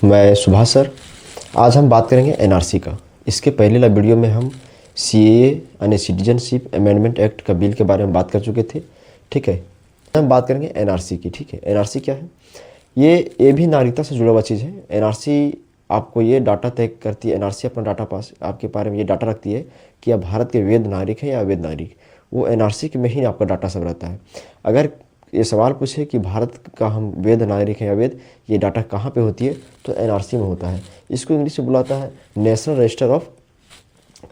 मैं सुभाष सर। आज हम बात करेंगे एनआरसी का। इसके पहले वाला वीडियो में हम सीएए यानी सिटीजनशिप अमेंडमेंट एक्ट का बिल के बारे में बात कर चुके थे। ठीक है, हम बात करेंगे एनआरसी की। ठीक है, एनआरसी क्या है? ये भी नागरिकता से जुड़ा हुआ चीज़ है। एनआरसी आपको ये डाटा तय करती है। एनआरसी अपना डाटा पास आपके बारे में ये डाटा रखती है कि आप भारत के वैध नागरिक हैं या अवैध नागरिक। वो एनआरसी में ही आपका डाटा सब रहता है। अगर ये सवाल पूछे कि भारत का हम वैध नागरिक हैं या अवैध, ये डाटा कहाँ पे होती है, तो एनआरसी में होता है। इसको इंग्लिश में बुलाता है नेशनल रजिस्टर ऑफ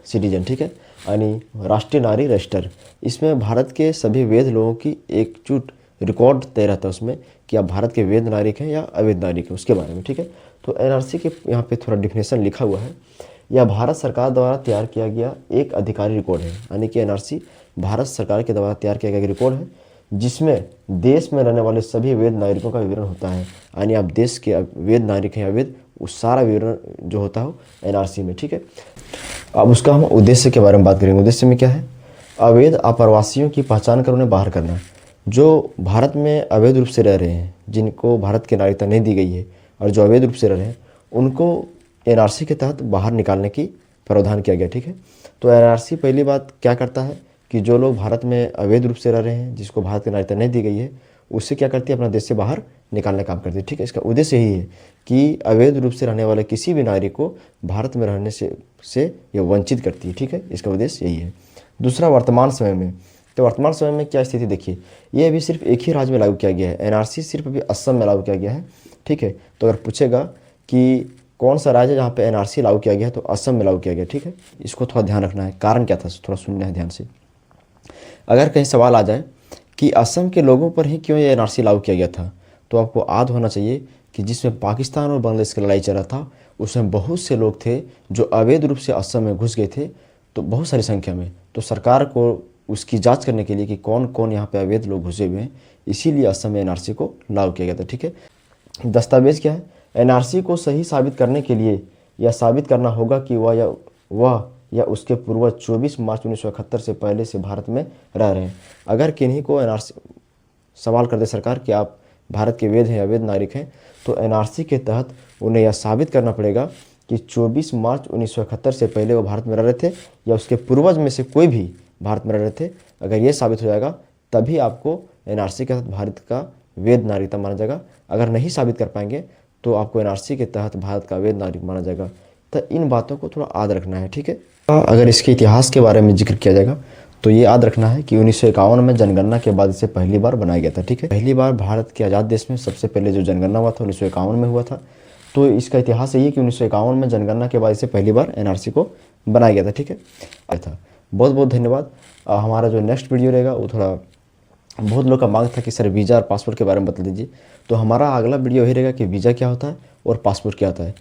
सिटीजन। ठीक है, यानी राष्ट्रीय नागरिक रजिस्टर। इसमें भारत के सभी वैध लोगों की एकजुट रिकॉर्ड तय रहता है उसमें कि आप भारत के वैध नागरिक हैं या अवैध नागरिक हैं, उसके बारे में। ठीक है, तो एनआरसी के यहाँ पे थोड़ा डिफिनेशन लिखा हुआ है। यह भारत सरकार द्वारा तैयार किया गया एक अधिकारी रिकॉर्ड है। यानी कि एनआरसी भारत सरकार के द्वारा तैयार किया गया रिकॉर्ड है जिसमें देश में रहने वाले सभी वैध नागरिकों का विवरण होता है। यानी आप देश के वैध नागरिक हैं या अवैध, उस सारा विवरण जो होता है एनआरसी में। ठीक है, अब उसका हम उद्देश्य के बारे में बात करेंगे। उद्देश्य में क्या है? अवैध आप्रवासियों की पहचान कर उन्हें बाहर करना। जो भारत में अवैध रूप से रह रहे हैं, जिनको भारत की नागरिकता नहीं दी गई है और जो अवैध रूप से रह रहे हैं, उनको एनआरसी के तहत बाहर निकालने की प्रावधान किया गया। ठीक है, तो एनआरसी पहली बात क्या करता है कि जो लोग भारत में अवैध रूप से रह रहे हैं, जिसको भारत की नागरिकता नहीं दी गई है, उससे क्या करती है? अपना देश से बाहर निकालने का काम करती है। ठीक है, इसका उद्देश्य यही है कि अवैध रूप से रहने वाले किसी भी नागरिक को भारत में रहने से ये वंचित करती है। ठीक है, इसका उद्देश्य यही है। दूसरा, वर्तमान समय में। तो वर्तमान समय में क्या स्थिति देखिए, ये अभी सिर्फ एक ही राज्य में लागू किया गया है। एनआरसी सिर्फ अभी असम में लागू किया गया है। ठीक है, तो अगर पूछेगा कि कौन सा राज्य जहाँ पे एनआरसी लागू किया गया है, तो असम में लागू किया गया। ठीक है, इसको थोड़ा ध्यान रखना है। कारण क्या था, थोड़ा सुनना है ध्यान से। अगर कहीं सवाल आ जाए कि असम के लोगों पर ही क्यों ये एनआरसी लागू किया गया था, तो आपको याद होना चाहिए कि जिसमें पाकिस्तान और बांग्लादेश की लड़ाई चल रहा था, उसमें बहुत से लोग थे जो अवैध रूप से असम में घुस गए थे, तो बहुत सारी संख्या में। तो सरकार को उसकी जांच करने के लिए कि कौन कौन यहाँ पे अवैध लोग घुसे हुए हैं, इसीलिए असम में एनआरसी को लागू किया गया था। ठीक है, दस्तावेज क्या है? एनआरसी को सही साबित करने के लिए यह साबित करना होगा कि वह या उसके पूर्वज 24 मार्च 1971 से पहले से भारत में रह रहे हैं। अगर किन्हीं को एनआरसी सवाल कर दे सरकार कि आप भारत के वैध हैं या अवैध नागरिक हैं, तो एनआरसी के तहत उन्हें यह साबित करना पड़ेगा कि 24 मार्च 1971 से पहले वो भारत में रह रहे थे या उसके पूर्वज में से कोई भी भारत में रह रहे थे। अगर ये साबित हो जाएगा तभी आपको एनआरसी के तहत भारत का वैध नागरिकता माना जाएगा। अगर नहीं साबित कर पाएंगे तो आपको एनआरसी के तहत भारत का वैध नागरिक माना जाएगा। तो इन बातों को थोड़ा याद रखना है। ठीक है, अगर इसके इतिहास के बारे में जिक्र किया जाएगा तो ये याद रखना है कि 1951 में जनगणना के बाद इसे पहली बार बनाया गया था। ठीक है, पहली बार भारत के आज़ाद देश में सबसे पहले जो जनगणना हुआ था 1951 में हुआ था। तो इसका इतिहास यही है कि 1951 में जनगणना के बाद इसे पहली बार एनआरसी को बनाया गया था। ठीक है, था। बहुत बहुत धन्यवाद। हमारा जो नेक्स्ट वीडियो रहेगा वो थोड़ा बहुत लोग का मांग था कि सर वीज़ा और पासपोर्ट के बारे में बता दीजिए। तो हमारा अगला वीडियो यही रहेगा कि वीज़ा क्या होता है और पासपोर्ट क्या होता है।